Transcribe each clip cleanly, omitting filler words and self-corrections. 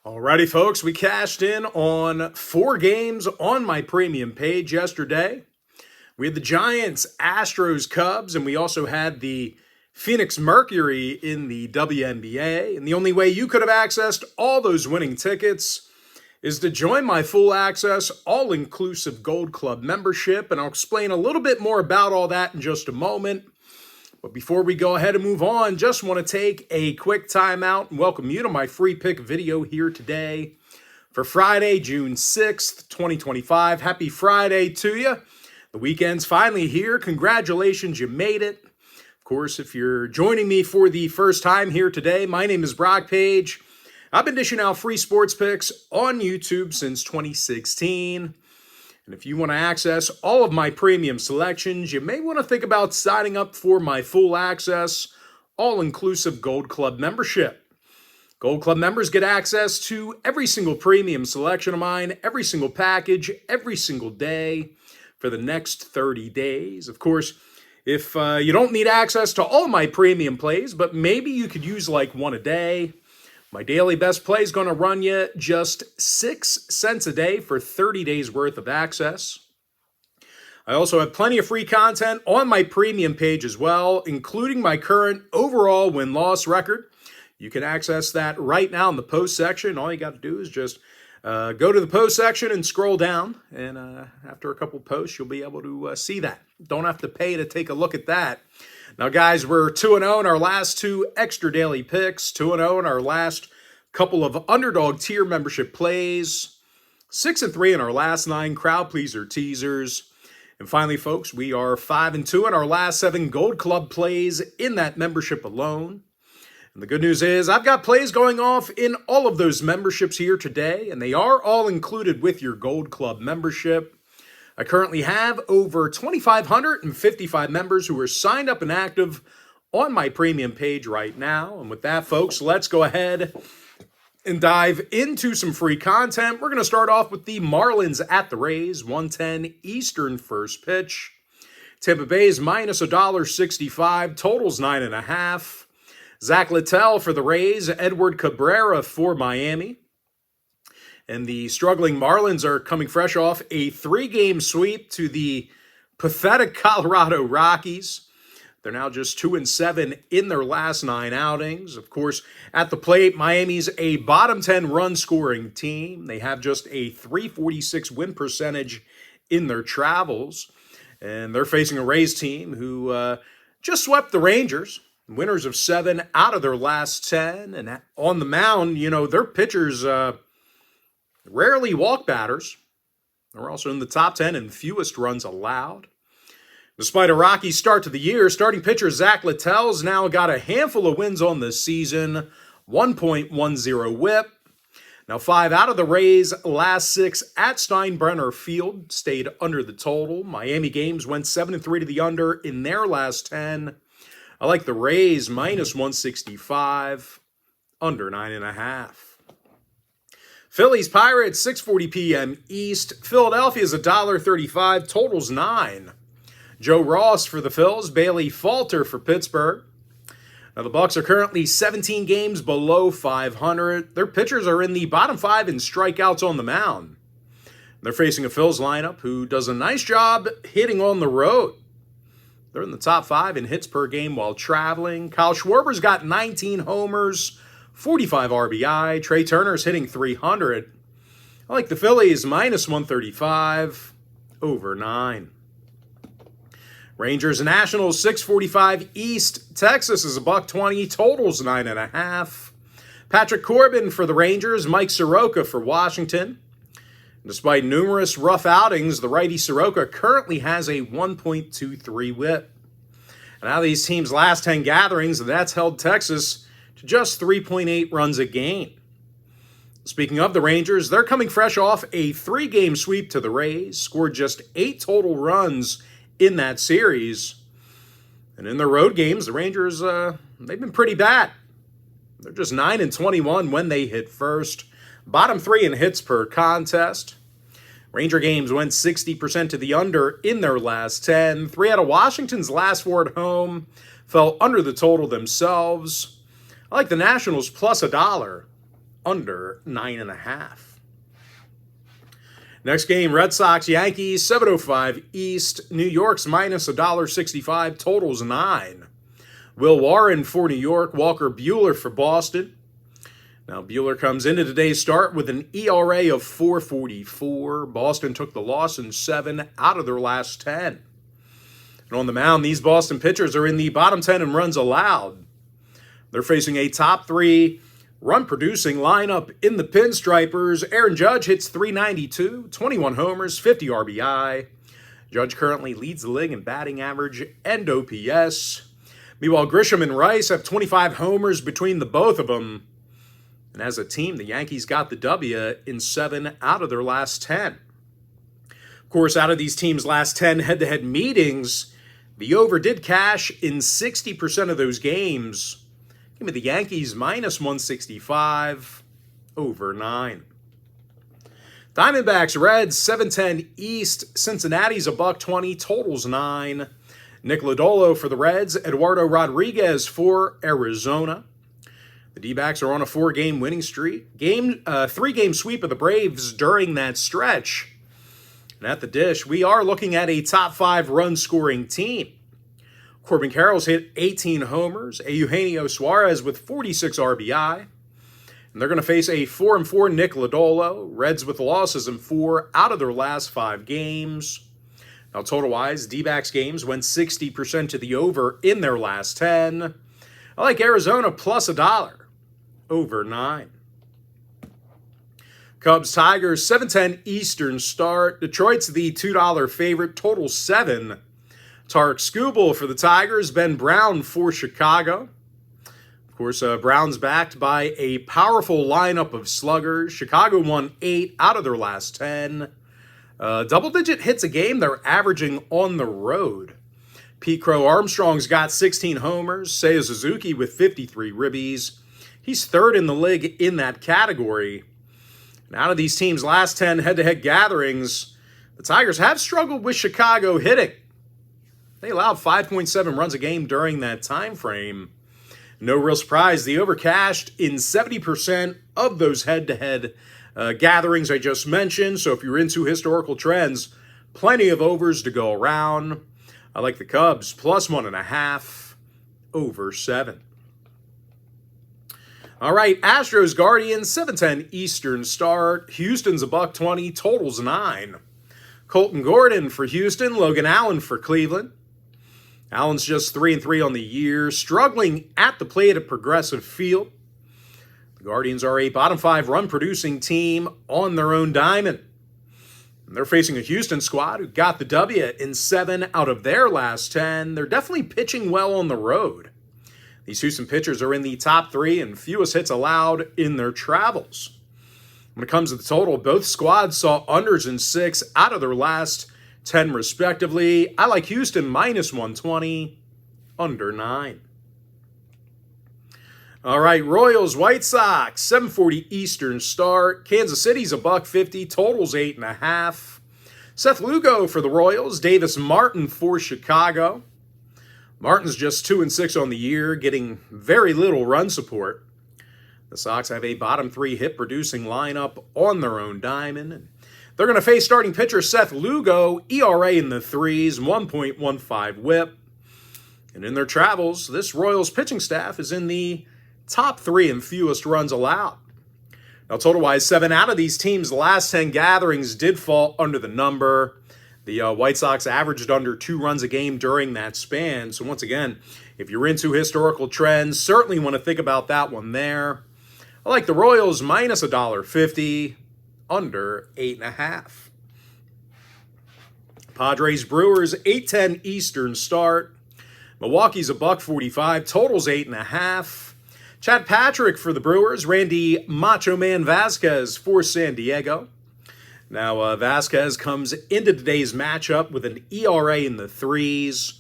Alrighty, folks, we cashed in on 4 games on my premium page yesterday. We had the Giants, Astros, Cubs, and we also had the Phoenix Mercury in the WNBA. And the only way you could have accessed all those winning tickets is to join my full access, all-inclusive Gold Club membership. And I'll explain a little bit more about all that in just a moment. But before we go ahead and move on, just want to take a quick time out and welcome you to my free pick video here today for Friday, June 6th, 2025. Happy Friday to you. The weekend's finally here. Congratulations, you made it. Of course, if you're joining me for the first time here today, my name is Brock Page. I've been dishing out free sports picks on YouTube since 2016. And if you want to access all of my premium selections, you may want to think about signing up for my full access, all-inclusive Gold Club membership. Gold Club members get access to every single premium selection of mine, every single package, every single day for the next 30 days. Of course, if you don't need access to all my premium plays, but maybe you could use like one a day, my daily best play is going to run you just 6 cents a day for 30 days worth of access. I also have plenty of free content on my premium page as well, including my current overall win-loss record. You can access that right now in the post section. All you got to do is just go to the post section and scroll down. And after a couple posts, you'll be able to see that. Don't have to pay to take a look at that. Now, guys, we're 2-0 in our last 2 extra daily picks, 2-0 in our last couple of underdog tier membership plays, 6-3 in our last 9 crowd pleaser teasers. And finally, folks, we are 5-2 in our last 7 Gold Club plays in that membership alone. And the good news is I've got plays going off in all of those memberships here today, and they are all included with your Gold Club membership. I currently have over 2,555 members who are signed up and active on my premium page right now. And with that, folks, let's go ahead and dive into some free content. We're going to start off with the Marlins at the Rays, 110 Eastern first pitch. Tampa Bay's minus $1.65, totals 9.5. Zach Littell for the Rays, Edward Cabrera for Miami. And the struggling Marlins are coming fresh off a 3-game sweep to the pathetic Colorado Rockies. They're now just 2-7 in their last 9 outings. Of course, at the plate, Miami's a bottom 10 run scoring team. They have just a .346 win percentage in their travels. And they're facing a Rays team who just swept the Rangers, winners of 7 out of their last 10. And on the mound, you know, their pitchers rarely walk batters. They're also in the top 10 in fewest runs allowed. Despite a rocky start to the year, starting pitcher Zach Littell's now got a handful of wins on the season, 1.10 whip. Now 5 out of the Rays' last 6 at Steinbrenner Field stayed under the total. Miami games went 7-3 to the under in their last 10. I like the Rays minus 165, under 9.5. Phillies Pirates, 6:40 p.m. East. Philadelphia's $1.35, totals 9. Joe Ross for the Phils, Bailey Falter for Pittsburgh. Now the Bucks are currently 17 games below 500. Their pitchers are in the bottom 5 in strikeouts on the mound. They're facing a Phils lineup who does a nice job hitting on the road. They're in the top 5 in hits per game while traveling. Kyle Schwarber's got 19 homers, 45 RBI. Trey Turner's hitting 300. I like the Phillies minus 135, over 9. Rangers and Nationals, 6:45 East. Texas is $1.20, totals 9.5. Patrick Corbin for the Rangers, Mike Soroka for Washington. Despite numerous rough outings, the righty Soroka currently has a 1.23 whip. And out of these teams' last 10 gatherings, that's held Texas to just 3.8 runs a game. Speaking of the Rangers, they're coming fresh off a 3-game sweep to the Rays, scored just 8 total runs in that series. And in their road games, the Rangers, they've been pretty bad. They're just 9-21 when they hit first. Bottom 3 in hits per contest. Ranger games went 60% to the under in their last 10. 3 out of Washington's last 4 at home fell under the total themselves. I like the Nationals plus $1. under 9.5. Next game, Red Sox, Yankees, 7:05 East. New York's minus $1.65, totals 9. Will Warren for New York, Walker Buehler for Boston. Now, Buehler comes into today's start with an ERA of 4.44. Boston took the loss in 7 out of their last 10. And on the mound, these Boston pitchers are in the bottom 10 in runs allowed. They're facing a top 3 run-producing lineup in the Pinstripers. Aaron Judge hits .392, 21 homers, 50 RBI. Judge currently leads the league in batting average and OPS. Meanwhile, Grisham and Rice have 25 homers between the both of them. And as a team, the Yankees got the W in 7 out of their last 10. Of course, out of these teams' last 10 head-to-head meetings, the over did cash in 60% of those games. Give me the Yankees minus 165, over 9. Diamondbacks, Reds, 7:10 East. Cincinnati's $1.20, totals 9. Nick Lodolo for the Reds, Eduardo Rodriguez for Arizona. The D-backs are on a 4-game winning streak. 3-game sweep of the Braves during that stretch. And at the dish, we are looking at a top 5 run-scoring team. Corbin Carroll's hit 18 homers. Eugenio Suarez with 46 RBI. And they're going to face a 4-4 Nick Lodolo. Reds with losses in 4 out of their last 5 games. Now, total-wise, D-backs games went 60% to the over in their last 10. I like Arizona plus $1, over 9. Cubs, Tigers, 7:10 Eastern start. Detroit's the $2 favorite, total 7. Tarek Skubal for the Tigers, Ben Brown for Chicago. Of course, Brown's backed by a powerful lineup of sluggers. Chicago won 8 out of their last 10. Double-digit hits a game they're averaging on the road. Pete Crow Armstrong's got 16 homers. Seiya Suzuki with 53 ribbies. He's 3rd in the league in that category. And out of these teams' last 10 head-to-head gatherings, the Tigers have struggled with Chicago hitting. They allowed 5.7 runs a game during that time frame. No real surprise, the over cashed in 70% of those head-to-head gatherings I just mentioned. So if you're into historical trends, plenty of overs to go around. I like the Cubs plus 1.5, over 7. All right, Astros, Guardians, 7:10 Eastern start. Houston's $1.20, totals 9. Colton Gordon for Houston, Logan Allen for Cleveland. Allen's just 3-3 on the year, struggling at the plate at Progressive Field. The Guardians are a bottom 5 run-producing team on their own diamond. And they're facing a Houston squad who got the W in 7 out of their last 10. They're definitely pitching well on the road. These Houston pitchers are in the top 3 and fewest hits allowed in their travels. When it comes to the total, both squads saw unders in 6 out of their last 10 respectively. I like Houston minus 120, under 9. All right, Royals, White Sox, 7:40 Eastern start. Kansas City's $1.50, totals 8.5. Seth Lugo for the Royals, Davis Martin for Chicago. Martin's just 2-6 on the year, getting very little run support. The Sox have a bottom 3 hit-producing lineup on their own diamond. They're going to face starting pitcher Seth Lugo, ERA in the 3s, 1.15 whip. And in their travels, this Royals pitching staff is in the top 3 in fewest runs allowed. Now, total-wise, 7 out of these teams' last 10 gatherings did fall under the number. The White Sox averaged under 2 runs a game during that span. So once again, if you're into historical trends, certainly want to think about that one there. I like the Royals minus $1.50, under 8.5. Padres, Brewers, 8:10 Eastern start. Milwaukee's $1.45, totals 8.5. Chad Patrick for the Brewers, Randy Macho Man Vasquez for San Diego. Now, Vasquez comes into today's matchup with an ERA in the 3s.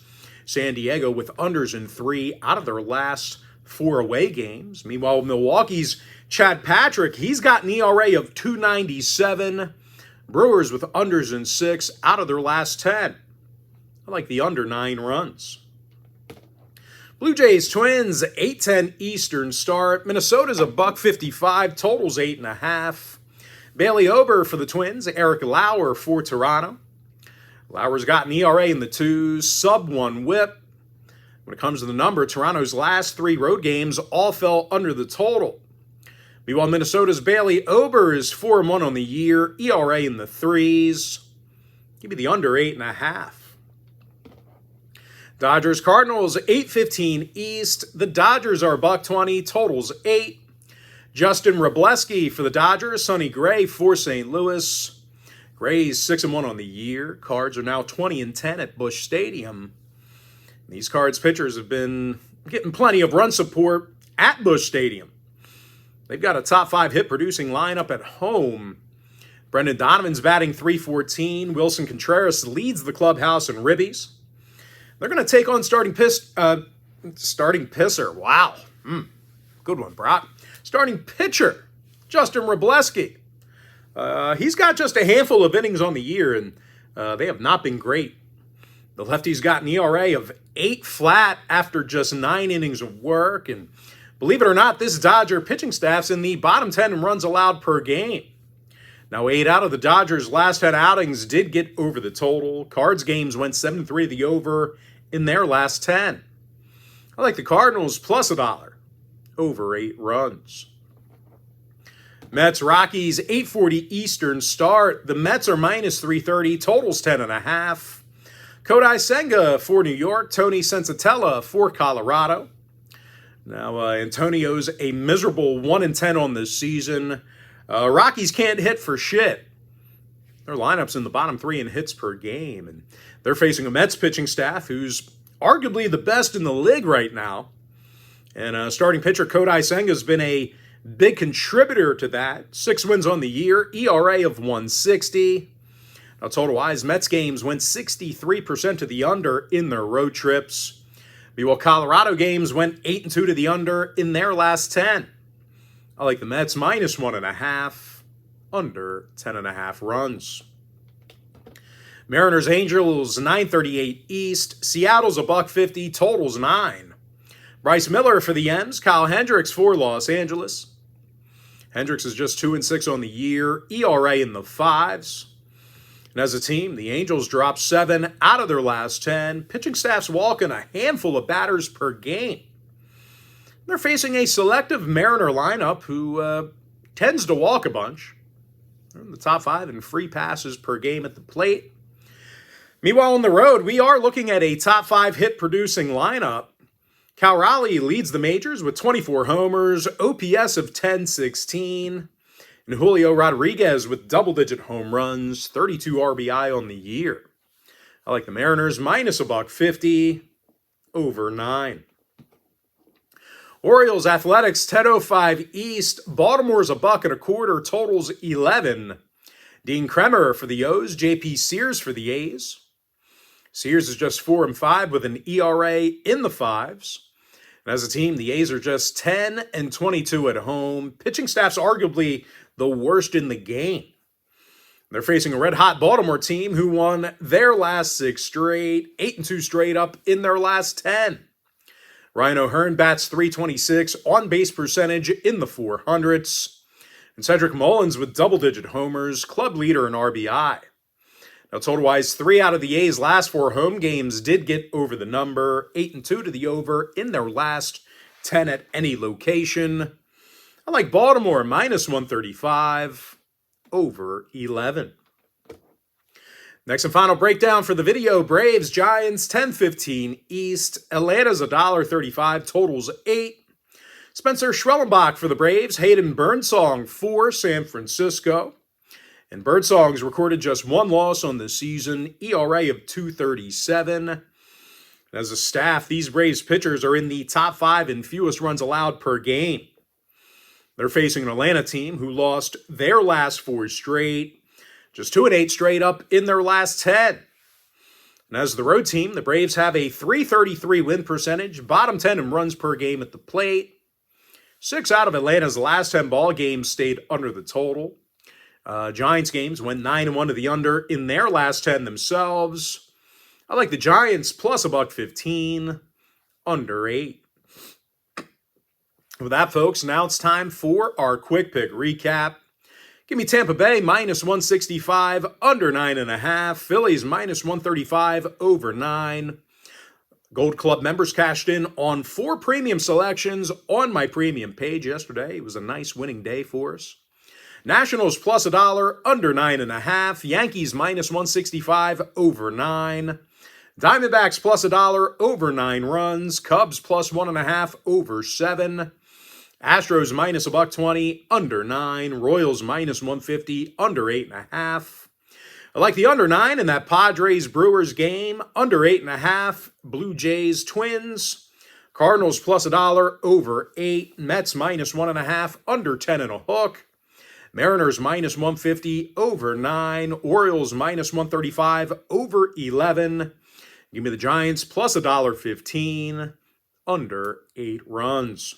San Diego with unders in 3 out of their last 4 away games. Meanwhile, Milwaukee's Chad Patrick, he's got an ERA of 2.97. Brewers with unders in 6 out of their last 10. I like the under 9 runs. Blue Jays Twins, 8:10 Eastern start. Minnesota's a $1.55, totals 8.5. Bailey Ober for the Twins, Eric Lauer for Toronto. Lauer's got an ERA in the twos, sub-1 whip. When it comes to the number, Toronto's last 3 road games all fell under the total. Meanwhile, Minnesota's Bailey Ober is 4-1 on the year, ERA in the threes. Give me the under 8.5. Dodgers Cardinals, 8:15 East. The Dodgers are $1.20, totals 8. Justin Wrobleski for the Dodgers, Sonny Gray for St. Louis. Gray's 6-1 on the year. Cards are now 20-10 at Busch Stadium. These Cards pitchers have been getting plenty of run support at Busch Stadium. They've got a top 5 hit producing lineup at home. Brendan Donovan's batting .314. Wilson Contreras leads the clubhouse in ribbies. They're going to take on starting pisser. Wow. Good one, Brock. Starting pitcher, Justin Wrobleski. He's got just a handful of innings on the year, and they have not been great. The lefty's got an ERA of 8 flat after just 9 innings of work, and believe it or not, this Dodger pitching staff's in the bottom 10 in runs allowed per game. Now, 8 out of the Dodgers' last 10 outings did get over the total. Cards games went 7-3 to the over in their last 10. I like the Cardinals plus $1, over 8 runs. Mets Rockies, 8:40 Eastern start. The Mets are minus -330, totals 10.5. Kodai Senga for New York, Tony Sensatella for Colorado. Now, Antonio's a miserable 1-10 on this season. Rockies can't hit for shit. Their lineup's in the bottom 3 in hits per game, and they're facing a Mets pitching staff who's arguably the best in the league right now. And starting pitcher Kodai Senga's been a big contributor to that. 6 wins on the year, ERA of 160. Now, total-wise, Mets games went 63% to the under in their road trips. Meanwhile, Colorado games went 8-2 to the under in their last 10. I like the Mets minus 1.5, under 10.5 runs. Mariners Angels, 9:38 East. Seattle's a $1.50, totals 9. Bryce Miller for the M's, Kyle Hendricks for Los Angeles. Hendricks is just 2-6 on the year, ERA in the 5s. And as a team, the Angels dropped 7 out of their last 10. Pitching staff's walking a handful of batters per game. They're facing a selective Mariner lineup who tends to walk a bunch. They're in the top 5 in free passes per game at the plate. Meanwhile, on the road, we are looking at a top 5 hit-producing lineup. Cal Raleigh leads the majors with 24 homers, OPS of 1016, and Julio Rodriguez with double-digit home runs, 32 RBI on the year. I like the Mariners minus $1.50, over 9. Orioles Athletics, 10:05 East. Baltimore's a $1.25, totals 11. Dean Kremer for the O's, JP Sears for the A's. Sears is just 4-5 with an ERA in the 5s. And as a team, the A's are just 10-22 at home. Pitching staff's arguably the worst in the game. They're facing a red-hot Baltimore team who won their last 6 straight, 8-2 straight up in their last 10. Ryan O'Hearn bats .326, on-base percentage in the 400s. And Cedric Mullins with double-digit homers, club leader in RBI. Now, total-wise, 3 out of the A's last 4 home games did get over the number, 8-2 to the over in their last 10 at any location. I like Baltimore minus 135, over 11. Next and final breakdown for the video, Braves Giants, 10:15 East. Atlanta's $1.35, totals 8. Spencer Schwellenbach for the Braves, Hayden Birdsong for San Francisco. And Birdsong's recorded just 1 loss on the season, ERA of 2.37. And as a staff, these Braves pitchers are in the top 5 in fewest runs allowed per game. They're facing an Atlanta team who lost their last 4 straight, just 2-8 straight up in their last 10. And as the road team, the Braves have a .333 win percentage, bottom 10 in runs per game at the plate. 6 out of Atlanta's last 10 ball games stayed under the total. Giants games went 9-1 to the under in their last 10 themselves. I like the Giants plus $1.15, under 8. With that, folks, now it's time for our quick pick recap. Give me Tampa Bay minus 165, under 9.5. Phillies minus 135, over 9. Gold Club members cashed in on 4 premium selections on my premium page yesterday. It was a nice winning day for us. Nationals plus $1, under 9.5. Yankees minus 165, over 9. Diamondbacks plus $1, over 9 runs. Cubs plus 1.5, over 7. Astros minus $1.20, under 9. Royals minus 150, under 8.5. I like the under 9 in that Padres-Brewers game. Under 8.5. Blue Jays Twins. Cardinals plus $1, over 8. Mets minus 1.5, under 10.5. Mariners minus 150, over 9. Orioles minus 135, over 11. Give me the Giants plus $1.15, under 8 runs.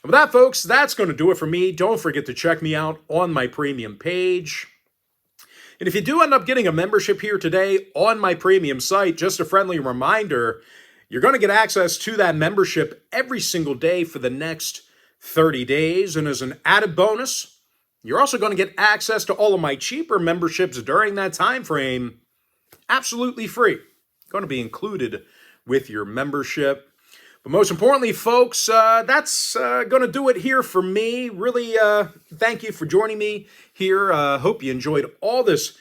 With that, folks, that's going to do it for me. Don't forget to check me out on my premium page. And if you do end up getting a membership here today on my premium site, just a friendly reminder, you're going to get access to that membership every single day for the next 30 days. And as an added bonus, you're also going to get access to all of my cheaper memberships during that time frame, absolutely free. Going to be included with your membership. But most importantly, folks, that's going to do it here for me. Really, thank you for joining me here. Hope you enjoyed all this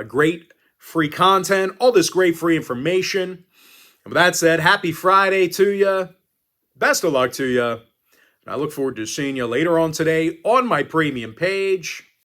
great free content, all this great free information. And with that said, happy Friday to you. Best of luck to you. And I look forward to seeing you later on today on my premium page.